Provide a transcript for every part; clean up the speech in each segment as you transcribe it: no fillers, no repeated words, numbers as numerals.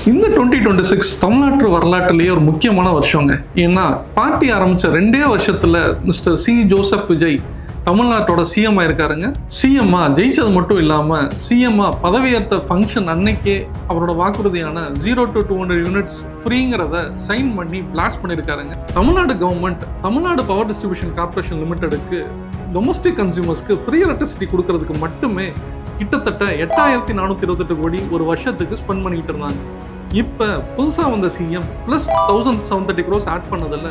இந்த 2026 தமிழ்நாட்டு வரலாற்றிலேயே ஒரு முக்கியமான வருஷங்க. ஏன்னா பார்ட்டி ஆரம்பிச்ச 2 வருஷத்துல மிஸ்டர் சி ஜோசப் விஜய் தமிழ்நாட்டோட சிஎம் ஆயிருக்காருங்க. சிஎம்மா ஜெயிச்சது மட்டும் இல்லாம சிஎம்மா பதவியேற்ற ஃபங்க்ஷன் அன்னைக்கே அவரோட வாக்குறுதியான 0 to 200 யூனிட்ஸ் ஃப்ரீங்கிறத சைன் பண்ணி பிளாஸ்ட் பண்ணியிருக்காருங்க. Tamil Nadu government Tamil Nadu power distribution corporation லிமிடெடுக்கு டொமஸ்டிக் கன்சியூமர்ஸ்க்கு ஃப்ரீ எலக்ட்ரிசிட்டி கொடுக்கறதுக்கு மட்டுமே கிட்டத்தட்ட 8428 கோடி ஒரு வருஷத்துக்கு ஸ்பெண்ட் பண்ணிட்டு இருந்தாங்க. இப்போ புதுசாக வந்த சிஎம் ப்ளஸ் 1730 crores ஆட் பண்ணதில்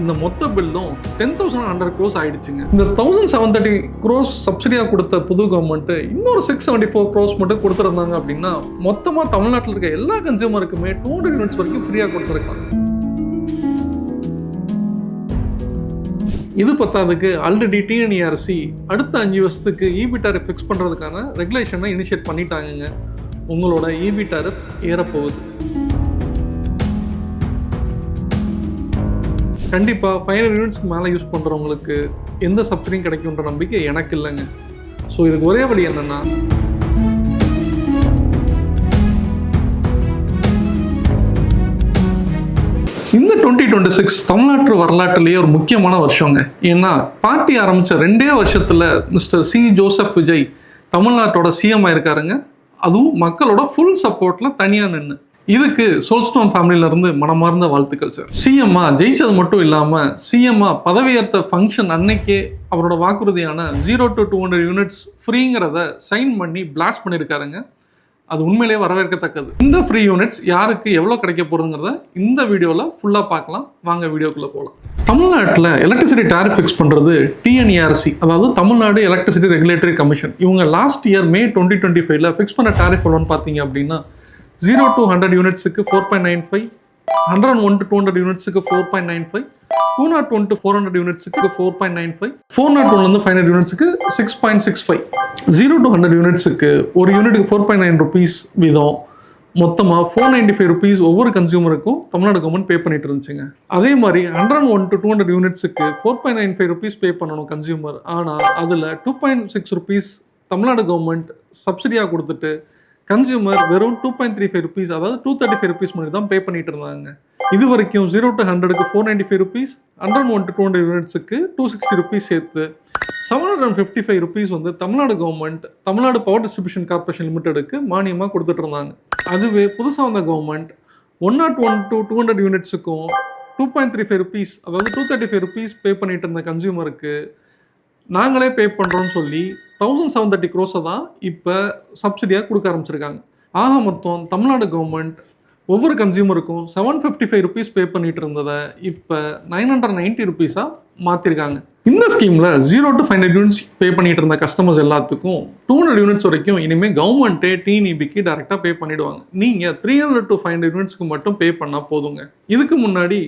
இந்த மொத்த பில்லும் 10,100 crores ஆயிடுச்சுங்க. இந்த 1730 crores சப்சிடியாக கொடுத்த புது கவர்மெண்ட் இன்னொரு 674 crores மட்டும் கொடுத்துருந்தாங்க அப்படின்னா மொத்தமாக தமிழ்நாட்டில் இருக்க எல்லா கன்சியூமருக்குமே 200 யூனிட்ஸ் வரைக்கும் ஃப்ரீயாக கொடுத்துருக்காங்க. இது பத்தாதுக்கு ஆல்ரெடி டிஎன்இஆர்சி அடுத்த 5 வருஷத்துக்கு இபி டாரிஃப் ஃபிக்ஸ் பண்ணுறதுக்கான ரெகுலேஷனை இனிஷியேட் பண்ணிட்டாங்க. உங்களோட இபி டாரிஃப் ஏறப்போகுது. கண்டிப்பாக 500 யூனிட்ஸ்க்கு மேலே யூஸ் பண்ணுறவங்களுக்கு எந்த சப்சிடியும் கிடைக்குன்ற நம்பிக்கை எனக்கு இல்லைங்க. ஸோ இதுக்கு ஒரே வழி என்னென்னா இந்த 2026 தமிழ்நாட்டு வரலாற்றிலேயே ஒரு முக்கியமான வருஷங்க. ஏன்னா பார்ட்டி ஆரம்பிச்ச 2 வருஷத்துல மிஸ்டர் சி ஜோசப் விஜய் தமிழ்நாட்டோட சிஎம் ஆயிருக்காருங்க. அதுவும் மக்களோட ஃபுல் சப்போர்ட்ல தனியா நின்று. இதுக்கு சோல்ஸ்டோன் ஃபேமிலியில இருந்து மனமார்ந்த வாழ்த்துக்கள் சார். சிஎம்மா ஜெயிச்சது மட்டும் இல்லாம சிஎம்மா பதவியேற்ற ஃபங்க்ஷன் அன்னைக்கே அவரோட வாக்குறுதியான 0 to 200 யூனிட்ஸ் ஃப்ரீங்கிறத சைன் பண்ணி பிளாஸ்ட் பண்ணியிருக்காருங்க. அது உண்மையிலேயே வரவேற்கத்தக்கது. இந்த ஃப்ரீ யூனிட்ஸ் யாருக்கு எவ்வளோ கிடைக்க போகிறதுங்கிறத இந்த வீடியோவில் ஃபுல்லாக பார்க்கலாம். வாங்க வீடியோக்குள்ளே போகலாம். தமிழ்நாட்டில் எலக்ட்ரிசிட்டி டேரிஃப் ஃபிக்ஸ் பண்ணுறது டிஎன்இஆர்சி, அதாவது தமிழ்நாடு எலக்ட்ரிசிட்டி ரெகுலேட்டரி கமிஷன். இவங்க லாஸ்ட் இயர் May 2025 ஃபிக்ஸ் பண்ண டேரிஃப் எவ்வளோன்னு பார்த்தீங்க அப்படின்னா 0 to 100 யூனிட்ஸுக்கு 4.95, 101 to 200 யூனிட்ஸுக்கு 4.95, 201 to 400 யூனிட்ஸுக்கு 4.95, 401 500 யூனிட்ஸுக்கு 6.65, 0 to 100 யூனிட்ஸுக்கு ஒரு யூனிட்டுக்கு 4.9 rupees வீதம் மொத்தமாக 495 rupees ஒவ்வொரு கன்சியூமருக்கும் தமிழ்நாடு கவர்மெண்ட் பே பண்ணிட்டு இருந்துச்சுங்க. அதே மாதிரி 101 to 200 யூனிட்ஸுக்கு 4.95 rupees பே பண்ணணும் கன்சியூமர். ஆனால் அதில் 2.6 rupees தமிழ்நாடு கவர்மெண்ட் சப்சிடியாக கொடுத்துட்டு கன்சியூமர் வெறும் 2.35 rupees, அதாவது 235 rupees மட்டும் தான் பே பண்ணிட்டு இருந்தாங்க. இது வரைக்கும் 0 to 100க்கு 495 rupees, 101 to 200 யூனிட்ஸுக்கு 260 rupees சேர்த்து 755 rupees வந்து Tamil Nadu government Tamil Nadu power distribution corporation லிமிடெடுக்கு மானியமாக கொடுத்துட்டு இருந்தாங்க. அதுவே புதுசாக வந்த கவர்மெண்ட் 101 to 200 யூனிட்ஸுக்கும் 2.35 rupees, அதாவது 235 rupees பே பண்ணிட்டு இருந்த கன்சியூமருக்கு நாங்களே பே பண்ணுறோம்னு சொல்லி 1730 crores தான் இப்போ சப்சிடியாக கொடுக்க ஆரம்பிச்சிருக்காங்க. ஆக மொத்தம் தமிழ்நாடு கவர்மெண்ட் ஒவ்வொரு கன்சியூமருக்கும் 755 rupees பே பண்ணிட்டு இருந்ததை இப்போ 990 rupees மாற்றிருக்காங்க. இந்த ஸ்கீமில் 0 to 500 யூனிட்ஸ் பே பண்ணிட்டு இருந்த கஸ்டமர்ஸ் எல்லாத்துக்கும் 200 யூனிட்ஸ் வரைக்கும் இனிமேல் கவர்மெண்ட்டே டிஎன்இபிக்கு டேரெக்டாக பே பண்ணிவிடுவாங்க. நீங்கள் 300 to 500 யூனிட்ஸ்க்கு மட்டும் பே பண்ணால் போதுங்க. இதுக்கு முன்னாடி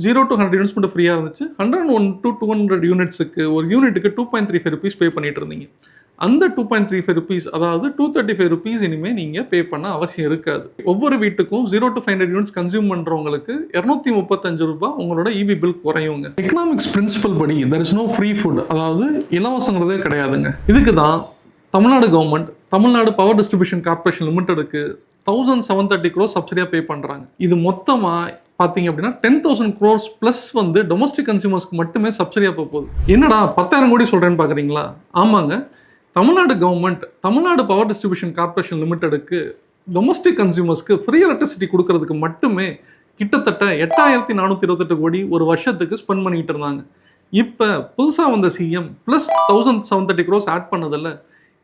0 to 100 யூனிட்ஸ் மட்டும் ஃப்ரீயாக இருந்துச்சு. 101 to 200 யூனிட்ஸுக்கு ஒரு யூனிட்டுக்கு 2.35 rupees பே பண்ணிட்டு இருந்தீங்க. அந்த 2.35 rupees, அதாவது 235 rupees இனிமேல் நீங்கள் பே பண்ண அவசியம் இருக்காது. ஒவ்வொரு வீட்டுக்கும் 0 to 500 யூனிட்ஸ் கன்சியூம் பண்ணுறவங்களுக்கு 235 ரூபாய் உங்களோட இபி பில் குறையுங்க. எக்கனாமிக்ஸ் பிரின்சிபல் படி there is no free food, அதாவது இலவசங்கிறதே கிடையாதுங்க. இதுக்கு தான் Tamil Nadu government Tamil Nadu power distribution corporation லிமிடெடுக்கு 1730 crores சப்சிடியாக பே பண்ணுறாங்க. இது மொத்தமாக பார்த்தீங்க அப்படின்னா 10,000 crores ப்ளஸ் வந்து டொமஸ்டிக் கன்சியூமர்ஸ்க்கு மட்டுமே சப்சிடியாக போகுது. என்னடா 10,000 கோடி சொல்கிறேன்னு பார்க்குறீங்களா? ஆமாங்க, Tamil Nadu government Tamil Nadu power distribution corporation லிமிடெடுக்கு டொமஸ்டிக் கன்சியூமர்ஸ்க்கு ஃப்ரீ எலக்ட்ரிசிட்டி கொடுக்கறதுக்கு மட்டுமே கிட்டத்தட்ட 8428 கோடி ஒரு வருஷத்துக்கு ஸ்பெண்ட் பண்ணிட்டு இருந்தாங்க. இப்போ புதுசாக வந்த சிஎம் ப்ளஸ் 1730 crores ஆட் பண்ணதில்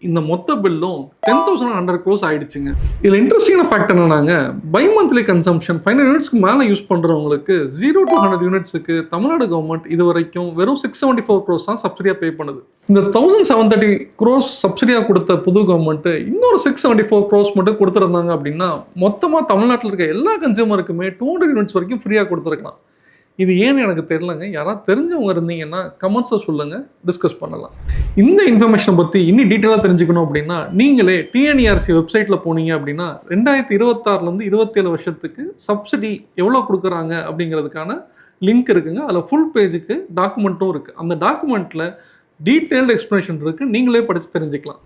இந்த மொத்த பில்லும் 10,100 crores ஆயிடுச்சுங்க. இதில் இன்ட்ரெஸ்டிங்கான ஃபேக்ட் என்னன்னாங்க, பை மந்த்லி கன்சம்ஷன் 500 யூனிட்ஸ்க்கு மேலே யூஸ் பண்ணுறவங்களுக்கு 0 to 100 யூனிட்ஸுக்கு தமிழ்நாடு கவர்மெண்ட் இது வரைக்கும் வெறும் 674 crores தான் சப்சிடியாக பே பண்ணுது. இந்த 1730 crores சப்சிடியாக கொடுத்த புது கவர்மெண்ட் இன்னொரு 674 crores மட்டும் கொடுத்துருந்தாங்க அப்படின்னா மொத்தமாக தமிழ்நாட்டில் இருக்க எல்லா கன்சியூமருக்குமே 200 யூனிட்ஸ் வரைக்கும் ஃப்ரீயாக கொடுத்துருக்கலாம். இது ஏன்னு எனக்கு தெரியலங்க. யாராவது தெரிஞ்சவங்க இருந்தீங்கன்னா கமெண்ட்ஸில் சொல்லுங்கள், டிஸ்கஸ் பண்ணலாம். இந்த இன்ஃபர்மேஷனை பற்றி இன்னும் டீட்டெயிலாக தெரிஞ்சுக்கணும் அப்படின்னா நீங்களே டிஎன்இஆர்சி வெப்சைட்டில் போனீங்க அப்படின்னா 2026 27 வருஷத்துக்கு சப்சிடி எவ்வளோ கொடுக்குறாங்க அப்படிங்கிறதுக்கான லிங்க் இருக்குங்க. அதில் ஃபுல் பேஜுக்கு டாக்குமெண்ட்டும் இருக்குது. அந்த டாக்குமெண்ட்டில் டீட்டெயில்டு எக்ஸ்ப்ளனேஷன் இருக்குது, நீங்களே படித்து தெரிஞ்சுக்கலாம்.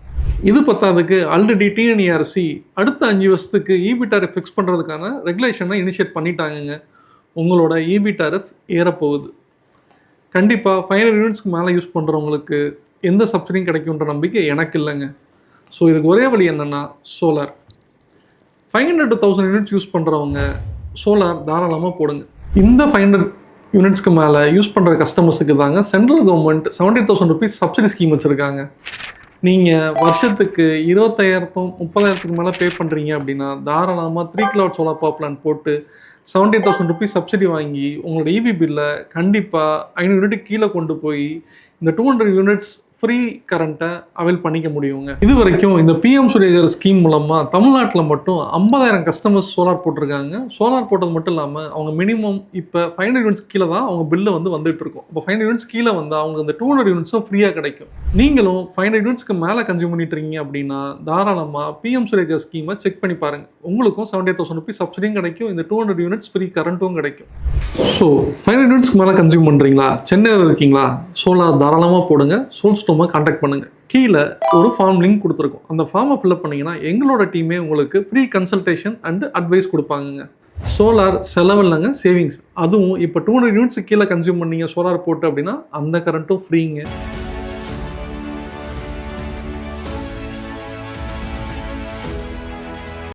இது பத்தாததுக்கு ஆல்ரெடி டிஎன்இஆர்சி அடுத்த 5 வருஷத்துக்கு இபி டாரிஃப் ஃபிக்ஸ் பண்ணுறதுக்கான ரெகுலேஷனை இனிஷியேட் பண்ணிட்டாங்கங்க. உங்களோட இபி டாரிஃப் ஏறப்போகுது. கண்டிப்பாக 500 யூனிட்ஸ்க்கு மேலே யூஸ் பண்ணுறவங்களுக்கு எந்த சப்சிடியும் கிடைக்குன்ற நம்பிக்கை எனக்கு இல்லைங்க. ஸோ இதுக்கு ஒரே வழி என்னென்னா சோலார். 500 to 1000 யூனிட்ஸ் யூஸ் பண்ணுறவங்க சோலார் தாராளமாக போடுங்க. இந்த 500 யூனிட்ஸ்க்கு மேலே யூஸ் பண்ணுற கஸ்டமர்ஸுக்கு தாங்க central government 70,000 rupees subsidy scheme வச்சுருக்காங்க. நீங்கள் வருஷத்துக்கு 25,000-30,000 மேலே பே பண்ணுறீங்க அப்படின்னா தாராளமாக 3 kW சோலார் பவர் பிளான் போட்டு 70,000 rupees சப்சிடி வாங்கி உங்களோட இபி பில்லை கண்டிப்பாக 500 யூனிட் கீழே கொண்டு போய் இந்த 200 யூனிட்ஸ் ஃப்ரீ கரண்ட்டை அவைல் பண்ணிக்க முடியுங்க. இது வரைக்கும் இந்த பிஎம் சூரியகர் ஸ்கீம் மூலமாக தமிழ்நாட்டில் மட்டும் 50,000 கஸ்டமர்ஸ் சோலார் போட்டிருக்காங்க. சோலார் போட்டது மட்டும் இல்லாமல் அவங்க மினிமம் இப்போ 500 யூனிட்ஸ் கீழே தான் அவங்க பில்லு வந்து வந்துட்டு இருக்கும். இப்போ 500 யூனிட்ஸ் கீழே வந்தால் அவங்க அந்த 200 யூனிட்ஸும் ஃப்ரீயாக கிடைக்கும். நீங்களும் 500 யூனிட்ஸ்க்கு மேலே கன்சியூம் பண்ணிட்டு இருக்கீங்க அப்படின்னா தாராளமாக பிஎம் சூரியகர் ஸ்கீமை செக் பண்ணி பாருங்கள். உங்களுக்கும் 70,000 rupees சப்சிடியும் கிடைக்கும், இந்த 200 யூனிட்ஸ் ஃப்ரீ கரண்ட்டும் கிடைக்கும். ஸோ 500 யூனிட்ஸ்க்கு மேலே கன்சியூம் பண்ணுறீங்களா, சென்னையில் இருக்கீங்களா, சோலார் தாராளமாக போடுங்க. சோல்ஸ்டோமை கான்டாக்ட் பண்ணுங்கள். கீழே ஒரு ஃபார்ம் லிங்க் கொடுத்துருக்கோம். அந்த ஃபார்மை ஃபில்அப் பண்ணிங்கன்னா எங்களோட டீமே உங்களுக்கு ஃப்ரீ கன்சல்டேஷன் அண்ட் அட்வைஸ் கொடுப்பாங்க. சோலார் செலவு இல்லைங்க, சேவிங்ஸ். அதுவும் இப்போ 200 யூனிட்ஸ் கீழே கன்சியூம் பண்ணீங்க சோலார் போட்டு அப்படின்னா அந்த கரண்ட்டும் ஃப்ரீங்க.